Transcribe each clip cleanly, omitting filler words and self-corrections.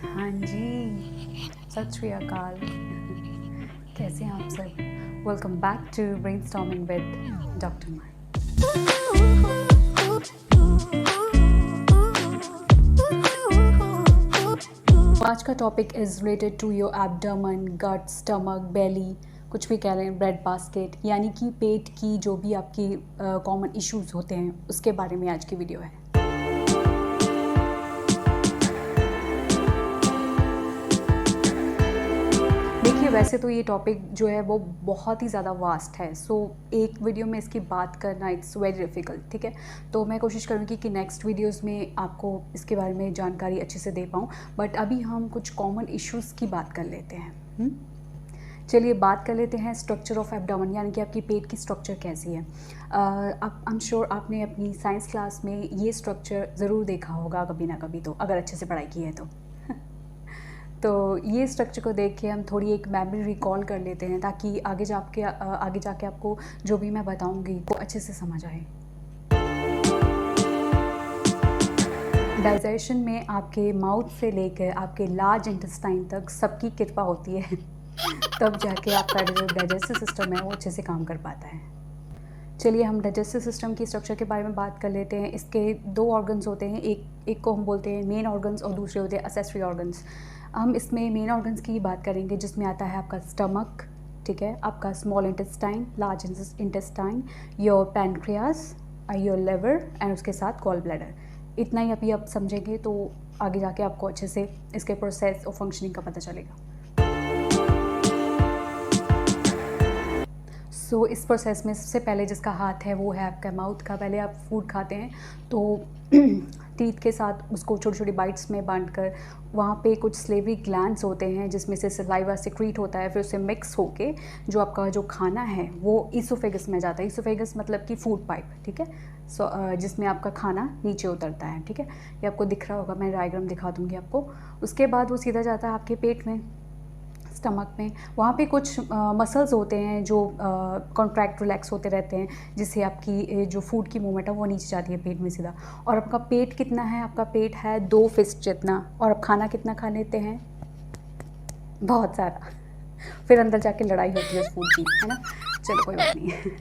हाँ जी, सत श्री अकाल। कैसे हैं आप सब? Welcome back to brainstorming with doctor Mann. आज का topic is related to your abdomen, gut, stomach, belly, कुछ भी कह लें, ब्रेड बास्केट, यानी कि पेट की जो भी आपकी कॉमन इश्यूज़ होते हैं उसके बारे में आज की वीडियो है। देखिए, वैसे तो ये टॉपिक जो है वो बहुत ही ज़्यादा वास्ट है, सो एक वीडियो में इसकी बात करना इट्स वेरी डिफ़िकल्ट, ठीक है। तो मैं कोशिश करूँगी कि नेक्स्ट वीडियोस में आपको इसके बारे में जानकारी अच्छे से दे पाऊँ, बट अभी हम कुछ कॉमन इश्यूज़ की बात कर लेते हैं। चलिए बात कर लेते हैं स्ट्रक्चर ऑफ एब्डोमेन, यानी कि आपकी पेट की स्ट्रक्चर कैसी है। आप आई एम श्योर आपने अपनी साइंस क्लास में ये स्ट्रक्चर ज़रूर देखा होगा कभी ना कभी, तो अगर अच्छे से पढ़ाई की है तो ये स्ट्रक्चर को देख के हम थोड़ी एक मेमोरी रिकॉल कर लेते हैं, ताकि आगे जाके आपको जो भी मैं बताऊंगी वो अच्छे से समझ आए। डाइजेशन में आपके माउथ से लेकर आपके लार्ज इंटेस्टाइन तक सबकी कृपा होती है तब जाके आपका जो डाइजेस्टिव सिस्टम है वो अच्छे से काम कर पाता है। चलिए हम डाइजेस्टिव सिस्टम की स्ट्रक्चर के बारे में बात कर लेते हैं। इसके दो ऑर्गन्स होते हैं, एक को हम बोलते हैं मेन ऑर्गन्स और दूसरे होते हैं एक्सेसरी ऑर्गन्स। हम इसमें मेन ऑर्गन्स की बात करेंगे, जिसमें आता है आपका स्टमक, ठीक है, आपका small intestine, large intestine, your pancreas, your liver and उसके साथ गॉल ब्लैडर। इतना ही अभी आप समझेंगे तो आगे जाके आपको अच्छे से इसके प्रोसेस और फंक्शनिंग का पता चलेगा। सो इस प्रोसेस में सबसे पहले जिसका हाथ है वो है आपका माउथ का। पहले आप फूड खाते हैं तो टीथ के साथ उसको छोटी छोटी बाइट्स में बांट कर वहाँ पे कुछ स्लेवरी ग्लैंड्स होते हैं जिसमें से सलाइवा सिक्रीट होता है, फिर उससे मिक्स होके जो आपका जो खाना है वो ईसोफेगस में जाता है। ईसोफेगस मतलब कि फूड पाइप, ठीक है। सो जिसमें आपका खाना नीचे उतरता है, ठीक है। ये आपको दिख रहा होगा, मैं डायग्राम दिखा दूँगी आपको। उसके बाद वो सीधा जाता है आपके पेट में, स्टमक में। वहाँ पे कुछ मसल्स होते हैं जो कॉन्ट्रैक्ट रिलैक्स होते रहते हैं, जिससे आपकी जो फूड की मूवमेंट है वो नीचे जाती है पेट में सीधा। और आपका पेट कितना है? आपका पेट है 2 फिस्ट जितना। और आप खाना कितना खा लेते हैं? बहुत सारा। फिर अंदर जाके लड़ाई होती है उस फूड की, है ना। चलो कोई बात नहीं है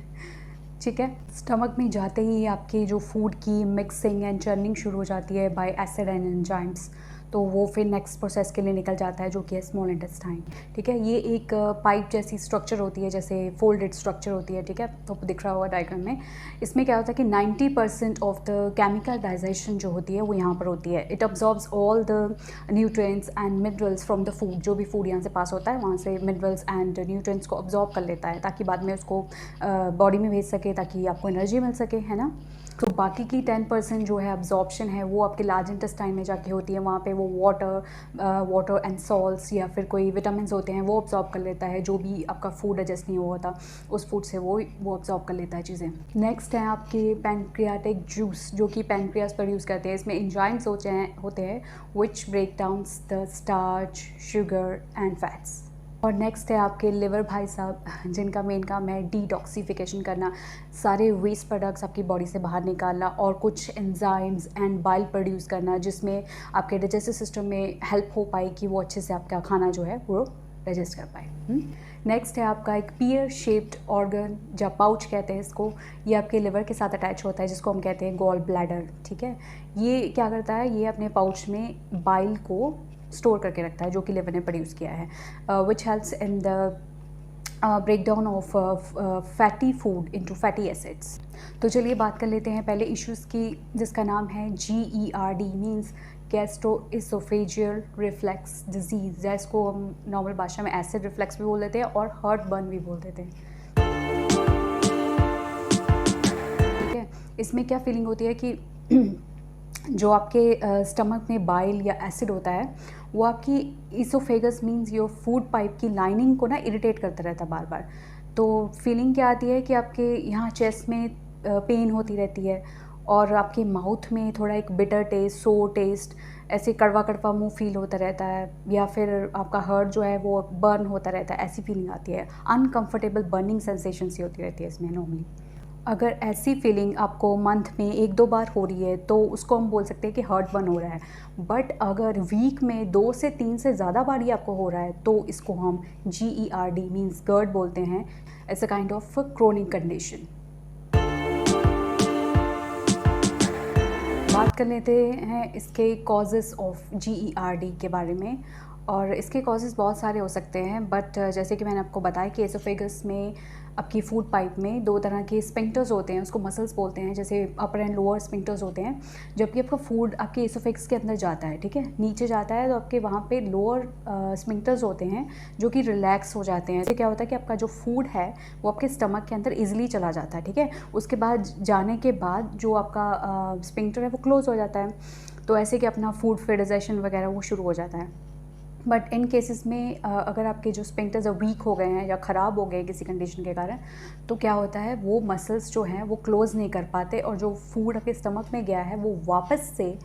ठीक है। स्टमक में जाते ही आपकी जो फूड की मिक्सिंग एंड चर्निंग शुरू हो जाती है बाय एसिड एंड एंजाइम्स, तो वो फिर नेक्स्ट प्रोसेस के लिए निकल जाता है जो कि है स्मॉल इंटेस्टाइन, ठीक है। ये एक पाइप जैसी स्ट्रक्चर होती है, जैसे फोल्डेड स्ट्रक्चर होती है, ठीक है। तो दिख रहा होगा डायग्राम में। इसमें क्या होता है कि 90% ऑफ द केमिकल डाइजेशन जो होती है वो यहाँ पर होती है। It absorbs all the nutrients and minerals from the food. जो भी फूड यहाँ से पास होता है वहाँ से मिनरल्स एंड न्यूट्रिएंट्स को अब्जॉर्ब कर लेता है, ताकि बाद में उसको बॉडी में भेज सके, ताकि आपको एनर्जी मिल सके, है ना। तो बाकी की 10% जो है अब्जॉर्प्शन है वो आपके लार्ज इंटेस्टाइन में जाके होती है। वहाँ पे वो वाटर एंड सॉल्ट्स या फिर कोई विटामिन्स होते हैं वो अब्जॉर्ब कर लेता है। जो भी आपका फूड डाइजेस्ट नहीं हुआ था उस फूड से वो अब्जॉर्ब कर लेता है चीज़ें। नेक्स्ट है आपके पैनक्रियाटिक जूस, जो कि पैनक्रियास प्रोड्यूस करते हैं। इसमें एंजाइम्स होते हैं which break down the starch, sugar and fats. और नेक्स्ट है आपके लिवर भाई साहब, जिनका मेन काम है डिटॉक्सिफिकेशन करना, सारे वेस्ट प्रोडक्ट्स आपकी बॉडी से बाहर निकालना और कुछ एंजाइम्स एंड बाइल प्रोड्यूस करना, जिसमें आपके डाइजेस्टिव सिस्टम में हेल्प हो पाए कि वो अच्छे से आपका खाना जो है वो डाइजेस्ट कर पाए। नेक्स्ट है आपका एक पियर शेप्ड ऑर्गन, या पाउच कहते हैं इसको। ये आपके लिवर के साथ अटैच होता है, जिसको हम कहते हैं गॉल ब्लैडर, ठीक है। ये क्या करता है? ये अपने पाउच में बाइल को स्टोर करके रखता है जो कि लिवर ने प्रोड्यूस किया है, which helps in the breakdown of fatty food into fatty acids. तो चलिए बात कर लेते हैं पहले इश्यूज़ की, जिसका नाम है GERD, means gastro-oesophageal reflex disease, जिसको हम नॉर्मल भाषा में एसिड रिफ्लेक्स भी बोल देते हैं और हार्ट बर्न भी बोल देते हैं, ठीक है। इसमें क्या फीलिंग होती है कि जो आपके स्टमक में बाइल या एसिड होता है वो आपकी oesophagus means your food pipe की लाइनिंग को ना इरिटेट करता रहता है बार बार। तो फीलिंग क्या आती है कि आपके यहाँ चेस्ट में पेन होती रहती है और आपके माउथ में थोड़ा एक बिटर टेस्ट, सोर टेस्ट, ऐसे कड़वा कड़वा मुंह फील होता रहता है, या फिर आपका हार्ट जो है वो बर्न होता रहता है, ऐसी फीलिंग आती है। अनकंफर्टेबल बर्निंग सेंसेशन सी होती रहती है इसमें नॉर्मली। अगर ऐसी फीलिंग आपको मंथ में 1-2 बार हो रही है तो उसको हम बोल सकते हैं कि हार्ट बर्न हो रहा है। बट अगर वीक में 2 से 3 से ज़्यादा बार ये आपको हो रहा है तो इसको हम GERD मीन्स GERD बोलते हैं। It's a kind of chronic condition. बात कर लेते हैं इसके कॉजेज़ ऑफ GERD के बारे में। और इसके कॉजेज़ बहुत सारे हो सकते हैं, बट जैसे कि मैंने आपको बताया कि एसोफेगस में आपकी फूड पाइप में 2 तरह के स्फिंक्टर्स होते हैं, उसको मसल्स बोलते हैं, जैसे अपर एंड लोअर स्फिंक्टर्स होते हैं। जबकि आपका फूड आपके एसोफेगस के अंदर जाता है, ठीक है, नीचे जाता है, तो आपके वहाँ पे लोअर स्फिंक्टर्स होते हैं जो कि रिलैक्स हो जाते हैं। इससे क्या होता है कि आपका जो फूड है वो आपके स्टमक के अंदर ईजिली चला जाता है, ठीक है। उसके बाद जाने के बाद जो आपका स्फिंक्टर है वो क्लोज़ हो जाता है, तो ऐसे कि अपना फूड फिर डाइजेशन वगैरह वो शुरू हो जाता है। बट इन केसेस में अगर आपके जो स्फिंक्टर्स वीक हो गए हैं या ख़राब हो गए किसी कंडीशन के कारण, तो क्या होता है वो मसल्स जो हैं वो क्लोज़ नहीं कर पाते और जो फूड आपके स्टमक में गया है वो वापस से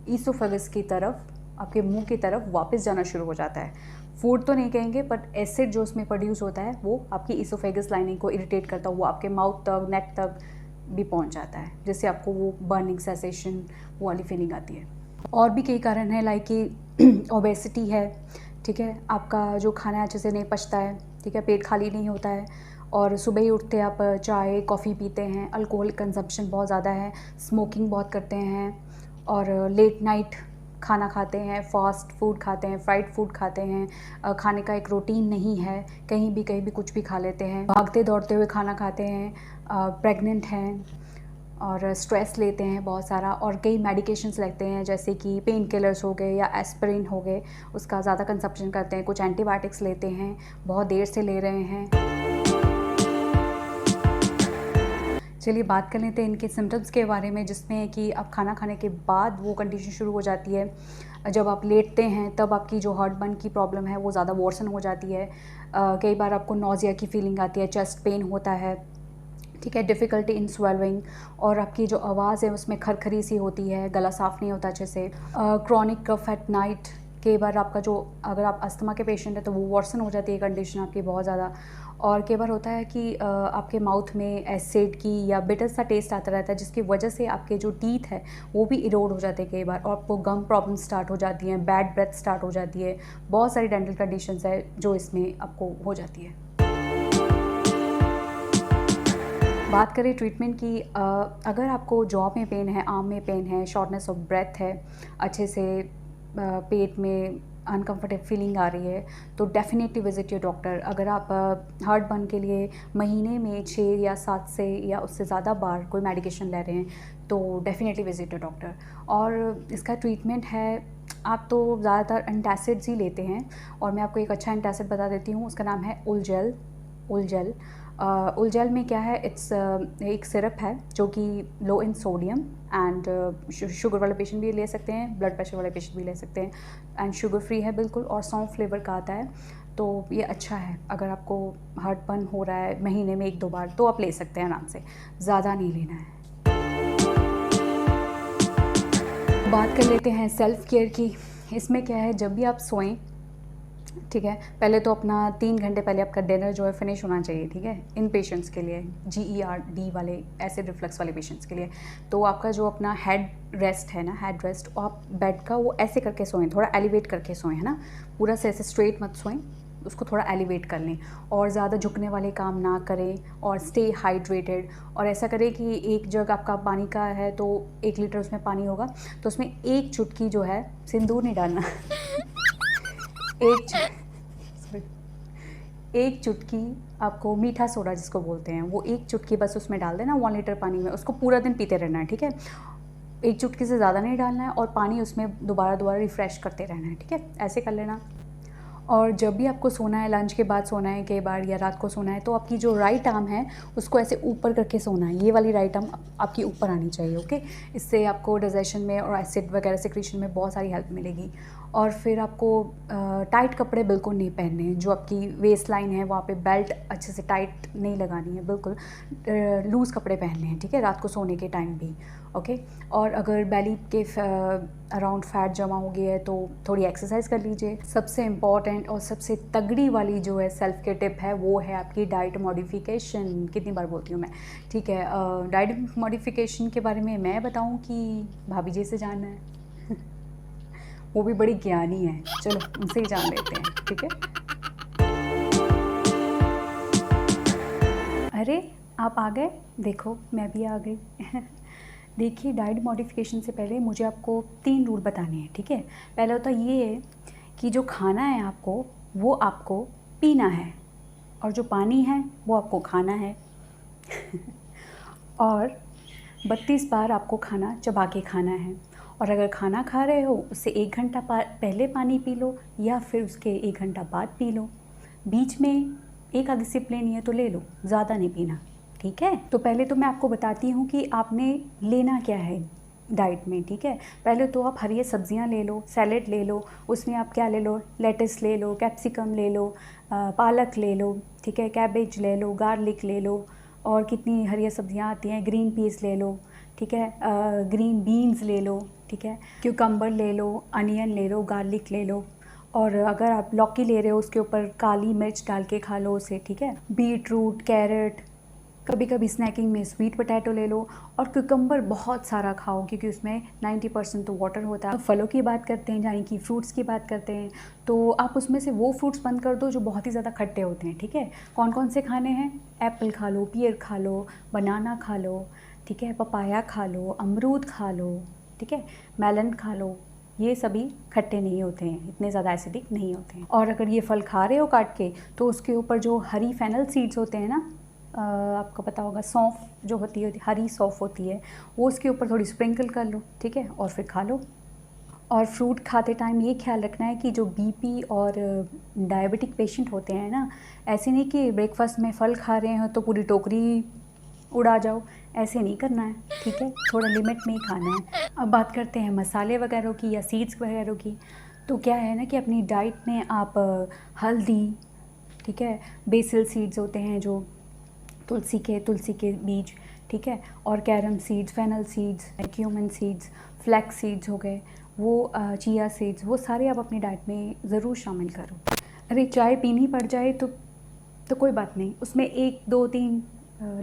ईसोफेगस की तरफ, आपके मुंह की तरफ वापस जाना शुरू हो जाता है। फूड तो नहीं कहेंगे, बट एसिड जो उसमें प्रोड्यूस होता है वो आपकी ईसोफेगस लाइनिंग को इरिटेट करता हुआ आपके माउथ तक, नेक तक भी पहुंच जाता है, जिससे आपको वो बर्निंग सेंसेशन वो वाली फीलिंग आती है। और भी कई कारण हैं, लाइक कि ओबेसिटी है, ठीक है, आपका जो खाना अच्छे से नहीं पचता है, ठीक है, पेट खाली नहीं होता है, और सुबह ही उठते आप चाय कॉफ़ी पीते हैं, अल्कोहल कंजप्शन बहुत ज़्यादा है, स्मोकिंग बहुत करते हैं, और लेट नाइट खाना खाते हैं, फास्ट फूड खाते हैं, फ्राइड फूड खाते हैं, खाने का एक रूटीन नहीं है, कहीं भी कुछ भी खा लेते हैं, भागते दौड़ते हुए खाना खाते हैं, प्रेग्नेंट हैं, और स्ट्रेस लेते हैं बहुत सारा, और कई मेडिकेशंस लेते हैं जैसे कि पेन किलर्स हो गए या एस्पिरिन हो गए, उसका ज़्यादा कंजप्शन करते हैं, कुछ एंटीबायोटिक्स लेते हैं, बहुत देर से ले रहे हैं। चलिए बात कर लेते हैं इनके सिम्टम्स के बारे में, जिसमें कि आप खाना खाने के बाद वो कंडीशन शुरू हो जाती है। जब आप लेटते हैं तब आपकी जो हार्ट बर्न की प्रॉब्लम है वो ज़्यादा वर्सन हो जाती है। कई बार आपको नोज़िया की फीलिंग आती है, चेस्ट पेन होता है, ठीक है, डिफ़िकल्टी इन स्वेलविंग, और आपकी जो आवाज़ है उसमें खरखरी सी होती है, गला साफ़ नहीं होता अच्छे से, क्रॉनिक कफ एट नाइट। कई बार आपका जो, अगर आप अस्थमा के पेशेंट हैं तो वो वर्सन हो जाती है कंडीशन आपकी बहुत ज़्यादा। और कई बार होता है कि आपके माउथ में एसिड की या बिटर सा टेस्ट आता रहता है, जिसकी वजह से आपके जो टीथ है वो भी इरोड हो जाते हैं कई बार, और आपको गम प्रॉब्लम स्टार्ट हो जाती हैं, बैड ब्रेथ स्टार्ट हो जाती है, बहुत सारी डेंटल कंडीशंस है जो इसमें आपको हो जाती है। बात करें ट्रीटमेंट की, अगर आपको जॉ में पेन है, आर्म में पेन है, शॉर्टनेस ऑफ ब्रेथ है, अच्छे से पेट में अनकंफर्टेबल फीलिंग आ रही है, तो डेफिनेटली विजिट योर डॉक्टर। अगर आप हार्ट बर्न के लिए महीने में 6 या 7 से या उससे ज़्यादा बार कोई मेडिकेशन ले रहे हैं तो डेफिनेटली विजिट योर डॉक्टर। और इसका ट्रीटमेंट है, आप तो ज़्यादातर एंटासिड्स ही लेते हैं, और मैं आपको एक अच्छा एंटासिड बता देती हूँ, उसका नाम है उलजेल। उलजेल में क्या है, इट्स एक सिरप है जो कि लो इन सोडियम, एंड शुगर वाले पेशेंट भी ले सकते हैं, ब्लड प्रेशर वाले पेशेंट भी ले सकते हैं, एंड शुगर फ्री है बिल्कुल, और सौंफ फ्लेवर का आता है। तो ये अच्छा है, अगर आपको हार्ट बर्न हो रहा है महीने में 1-2 बार तो आप ले सकते हैं आराम से, ज़्यादा नहीं लेना है। बात कर लेते हैं सेल्फ़ केयर की। इसमें क्या है, जब भी आप सोएं, ठीक है, पहले तो अपना 3 घंटे पहले आपका डिनर जो है फिनिश होना चाहिए, ठीक है, इन पेशेंट्स के लिए, GERD वाले, एसिड रिफ्लक्स वाले पेशेंट्स के लिए। तो आपका जो अपना हेड रेस्ट है ना, हेड रेस्ट, आप बेड का वो ऐसे करके सोएं, थोड़ा एलिवेट करके सोएं, है ना, पूरा से ऐसे स्ट्रेट मत सोएं, उसको थोड़ा एलिवेट कर लें, और ज़्यादा झुकने वाले काम ना करें, और स्टे हाइड्रेटेड। और ऐसा करें कि एक जग आपका पानी का है तो 1 लीटर उसमें पानी होगा, तो उसमें 1 चुटकी जो है, सिंदूर नहीं डालना एक चुटकी आपको मीठा सोडा जिसको बोलते हैं, वो 1 चुटकी बस उसमें डाल देना 1 लीटर पानी में, उसको पूरा दिन पीते रहना है, ठीक है। 1 चुटकी से ज़्यादा नहीं डालना है, और पानी उसमें दोबारा रिफ़्रेश करते रहना है, ठीक है, ऐसे कर लेना। और जब भी आपको सोना है, लंच के बाद सोना है कई बार, या रात को सोना है, तो आपकी जो राइट आर्म है उसको ऐसे ऊपर करके सोना है, ये वाली राइट आर्म आपकी ऊपर आनी चाहिए, ओके। इससे आपको डाइजेशन में और एसिड वगैरह सिक्रीशन में बहुत सारी हेल्प मिलेगी। और फिर आपको टाइट कपड़े बिल्कुल नहीं पहनने हैं। जो आपकी वेस्ट लाइन है वहाँ पे बेल्ट अच्छे से टाइट नहीं लगानी है, बिल्कुल लूज़ कपड़े पहनने हैं, ठीक है, रात को सोने के टाइम भी। ओके। और अगर बेली के अराउंड फैट जमा हो गया है तो थोड़ी एक्सरसाइज कर लीजिए। सबसे इम्पॉर्टेंट और सबसे तगड़ी वाली जो है सेल्फ केयर टिप है वो है आपकी डाइट मॉडिफिकेशन। कितनी बार बोलती हूँ मैं, ठीक है। डाइट मॉडिफिकेशन के बारे में मैं बताऊँ कि भाभी जी से जानना है? वो भी बड़ी ज्ञानी है, चलो उनसे ही जान लेते हैं, ठीक है। अरे आप आ गए, देखो मैं भी आ गई। देखिए, डाइट मॉडिफिकेशन से पहले मुझे आपको 3 रूल बताने हैं, ठीक है। पहला होता ये है कि जो खाना है आपको वो आपको पीना है, और जो पानी है वो आपको खाना है। और 32 बार आपको खाना चबा के खाना है। और अगर खाना खा रहे हो उससे 1 घंटा पहले पानी पी लो या फिर उसके 1 घंटा बाद पी लो। बीच में एक आधी सिप लेनी है तो ले लो, ज़्यादा नहीं पीना, ठीक है। तो पहले तो मैं आपको बताती हूँ कि आपने लेना क्या है डाइट में, ठीक है। पहले तो आप हरी सब्जियां ले लो, सैलेड ले लो, उसमें आप क्या ले लो, लेटस ले लो, कैप्सिकम ले लो, पालक ले लो, ठीक है, कैबेज ले लो, गार्लिक ले लो, और कितनी हरी सब्जियां आती हैं, ग्रीन पीस ले लो, ठीक है, ग्रीन बीन्स ले लो, ठीक है, क्यूकम्बर ले लो, अनियन ले लो, गार्लिक ले लो, और अगर आप लौकी ले रहे हो उसके ऊपर काली मिर्च डाल के खा लो उसे, ठीक है। बीट रूट, कैरेट, कभी कभी स्नैकिंग में स्वीट पोटैटो ले लो, और क्यूकम्बर बहुत सारा खाओ क्योंकि उसमें 90% तो वाटर होता है। अब फलों की बात करते हैं, यानी कि फ्रूट्स की बात करते हैं, तो आप उसमें से वो फ्रूट्स बंद कर दो जो बहुत ही ज़्यादा खट्टे होते हैं, ठीक है। कौन कौन से खाने हैं? एप्पल खा लो, पियर खा लो, बनाना खा लो, ठीक है, पपाया खा लो, अमरूद खा लो, ठीक है, मेलन खा लो। ये सभी खट्टे नहीं होते हैं, इतने ज़्यादा एसिडिक नहीं होते हैं। और अगर ये फल खा रहे हो काट के तो उसके ऊपर जो हरी फेनल सीड्स होते हैं ना, आपको पता होगा, सौंफ जो होती है, हरी सौंफ होती है, वो उसके ऊपर थोड़ी स्प्रिंकल कर लो, ठीक है, और फिर खा लो। और फ्रूट खाते टाइम ये ख्याल रखना है कि जो बीपी और डायबिटिक पेशेंट होते हैं ना, ऐसे नहीं कि ब्रेकफास्ट में फल खा रहे हो तो पूरी टोकरी उड़ा जाओ, ऐसे नहीं करना है, ठीक है, थोड़ा लिमिट में ही खाना है। अब बात करते हैं मसाले वगैरह की या सीड्स वगैरह की। तो क्या है ना कि अपनी डाइट में आप हल्दी, ठीक है, बेसिल सीड्स होते हैं जो तुलसी के बीज, ठीक है, और carom seeds, fennel seeds, cumin seeds, flax seeds हो गए, वो चिया सीड्स, वो सारे आप अपनी डाइट में ज़रूर शामिल करो। अरे चाय पीनी पड़ जाए तो कोई बात नहीं, उसमें 1 2 3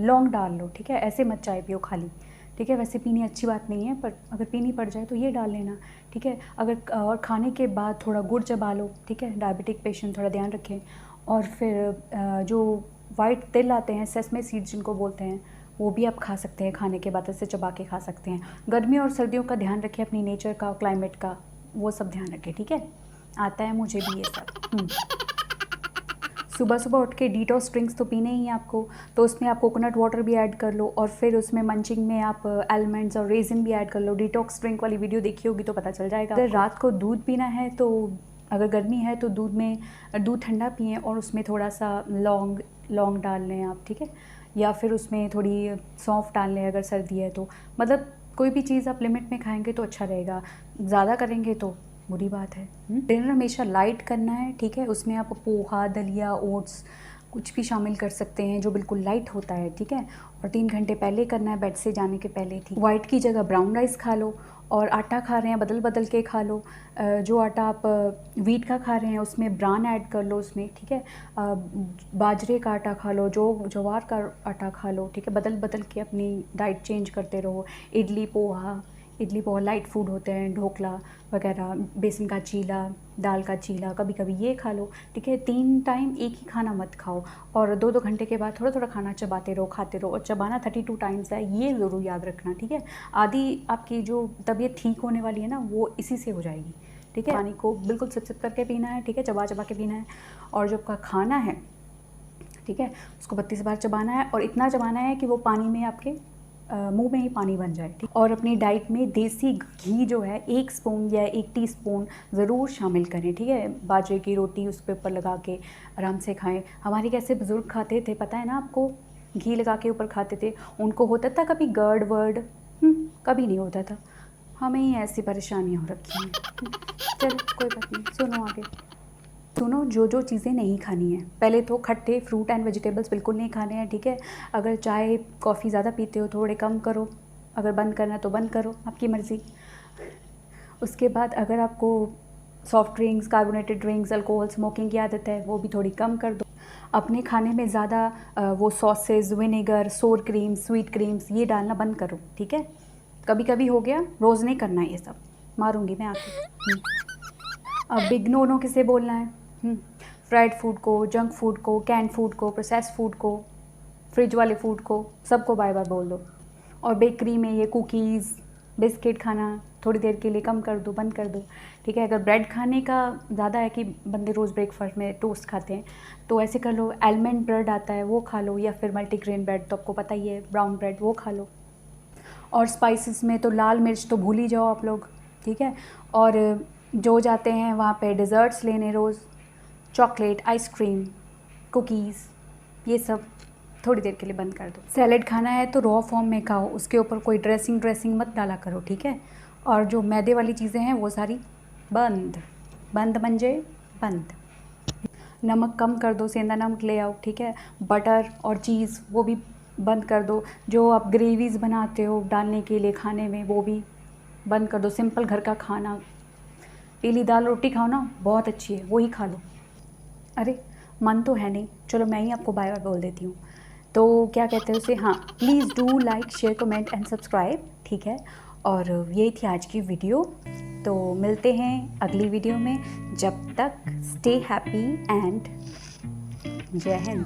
लौंग डाल लो, ठीक है, ऐसे मत चाय पियो खाली, ठीक है। वैसे पीनी अच्छी बात नहीं है, पर अगर पीनी पड़ जाए तो ये डाल लेना, ठीक है। अगर और खाने के बाद थोड़ा गुड़ चबा लो, ठीक है, डायबिटिक पेशेंट थोड़ा ध्यान रखें। और फिर जो वाइट तिल आते हैं, सेसमे सीड्स जिनको बोलते हैं, वो भी आप खा सकते हैं, खाने के बाद ऐसे चबा के खा सकते हैं। गर्मी और सर्दियों का ध्यान रखें, अपनी नेचर का, क्लाइमेट का, वो सब ध्यान रखें, ठीक है। आता है मुझे भी ये सब। सुबह सुबह उठ के डिटॉक्स ड्रिंक्स तो पीने ही हैं आपको, तो उसमें आप कोकोनट वाटर भी ऐड कर लो, और फिर उसमें मंचिंग में आप आलमंड्स और रेजिन भी ऐड कर लो। डिटॉक्स ड्रिंक वाली वीडियो देखी होगी तो पता चल जाएगा। अगर रात को दूध पीना है तो, अगर गर्मी है तो दूध ठंडा पिएं और उसमें थोड़ा सा लौंग डाल लें आप, ठीक है, या फिर उसमें थोड़ी सौंफ डाल लें अगर सर्दी है तो। मतलब कोई भी चीज़ आप लिमिट में खाएंगे तो अच्छा रहेगा, ज़्यादा करेंगे तो बुरी बात है। डिनर हमेशा लाइट करना है, ठीक है, उसमें आप पोहा, दलिया, ओट्स कुछ भी शामिल कर सकते हैं जो बिल्कुल लाइट होता है, ठीक है। और 3 घंटे पहले करना है, बेड से जाने के पहले, ठीक। वाइट की जगह ब्राउन राइस खा लो, और आटा खा रहे हैं बदल बदल के खा लो। जो आटा आप वीट का खा रहे हैं उसमें ब्रान ऐड कर लो उसमें, ठीक है। बाजरे का आटा खा लो, ज्वार का आटा खा लो, ठीक है, बदल बदल के अपनी डाइट चेंज करते रहो। इडली पोहा लाइट फूड होते हैं, ढोकला वगैरह, बेसन का चीला, दाल का चीला, कभी कभी ये खा लो, ठीक है। 3 टाइम एक ही खाना मत खाओ, और 2-2 घंटे के बाद थोड़ा थोड़ा खाना चबाते रहो, खाते रहो। और चबाना 32 टाइम्स है, ये ज़रूर याद रखना, ठीक है। आधी आपकी जो तबीयत ठीक होने वाली है ना, वो इसी से हो जाएगी, ठीक है। पानी को बिल्कुल सिप सिप करके पीना है, ठीक है, चबा चबा के पीना है। और जो आपका खाना है, ठीक है, उसको 32 बार चबाना है, और इतना चबाना है कि वो पानी में आपके मुंह में ही पानी बन जाए, ठीक। और अपनी डाइट में देसी घी जो है 1 स्पून या 1 टीस्पून ज़रूर शामिल करें, ठीक है। बाजरे की रोटी उस पे ऊपर लगा के आराम से खाएं। हमारे कैसे बुज़ुर्ग खाते थे पता है ना आपको, घी लगा के ऊपर खाते थे। उनको होता था कभी गर्ड वर्ड? कभी नहीं होता था। हमें ही ऐसी परेशानियाँ हो रखी हैं। चलो कोई बात नहीं, सुनो आगे। सुनो, जो जो चीज़ें नहीं खानी है, पहले तो खट्टे फ्रूट एंड वेजिटेबल्स बिल्कुल नहीं खाने हैं, ठीक है। अगर चाय कॉफ़ी ज़्यादा पीते हो थोड़े कम करो, अगर बंद करना है तो बंद करो, आपकी मर्ज़ी। उसके बाद अगर आपको soft drinks, carbonated drinks, alcohol, smoking की आदत है वो भी थोड़ी कम कर दो। अपने खाने में ज़्यादा वो सॉसेज, विनेगर, सोर क्रीम्स, स्वीट क्रीम्स ये डालना बंद करो, ठीक है। कभी कभी हो गया, रोज़ नहीं करना ये सब, मारूंगी मैं आके। अब बिग नो नो किसे बोलना है? फ्राइड फूड को, जंक फूड को, कैन फूड को, प्रोसेस फूड को, फ्रिज वाले फूड को, सबको बाय बाय बोल दो। और बेकरी में ये कुकीज़, बिस्किट खाना थोड़ी देर के लिए कम कर दो, बंद कर दो, ठीक है। अगर ब्रेड खाने का ज़्यादा है कि बंदे रोज़ ब्रेकफास्ट में टोस्ट खाते हैं, तो ऐसे कर लो, आलमंड ब्रेड आता है वो खा लो, या फिर मल्टीग्रेन ब्रेड तो आपको पता ही है, ब्राउन ब्रेड वो खा लो। और स्पाइसेस में तो लाल मिर्च तो भूल ही जाओ आप लोग, ठीक है। और जो जाते हैं वहाँ पे डिज़र्ट्स लेने रोज़, चॉकलेट, आइसक्रीम, कुकीज़, ये सब थोड़ी देर के लिए बंद कर दो। सैलेड खाना है तो रॉ फॉर्म में खाओ, उसके ऊपर कोई ड्रेसिंग मत डाला करो, ठीक है। और जो मैदे वाली चीज़ें हैं वो सारी बंद, बंद मंजे बंद। नमक कम कर दो, सेंधा नमक ले आओ, ठीक है। बटर और चीज़ वो भी बंद कर दो। जो आप ग्रेवीज़ बनाते हो डालने के लिए खाने में वो भी बंद कर दो। सिंपल घर का खाना, पीली दाल रोटी खाओ ना, बहुत अच्छी है, वो ही खा लो। अरे मन तो है नहीं, चलो मैं ही आपको बाय बाय बोल देती हूँ। तो क्या कहते हैं उसे, हाँ, please do like, share, comment and subscribe, ठीक है। और यही थी आज की वीडियो, तो मिलते हैं अगली वीडियो में। जब तक स्टे हैप्पी एंड जय हिंद।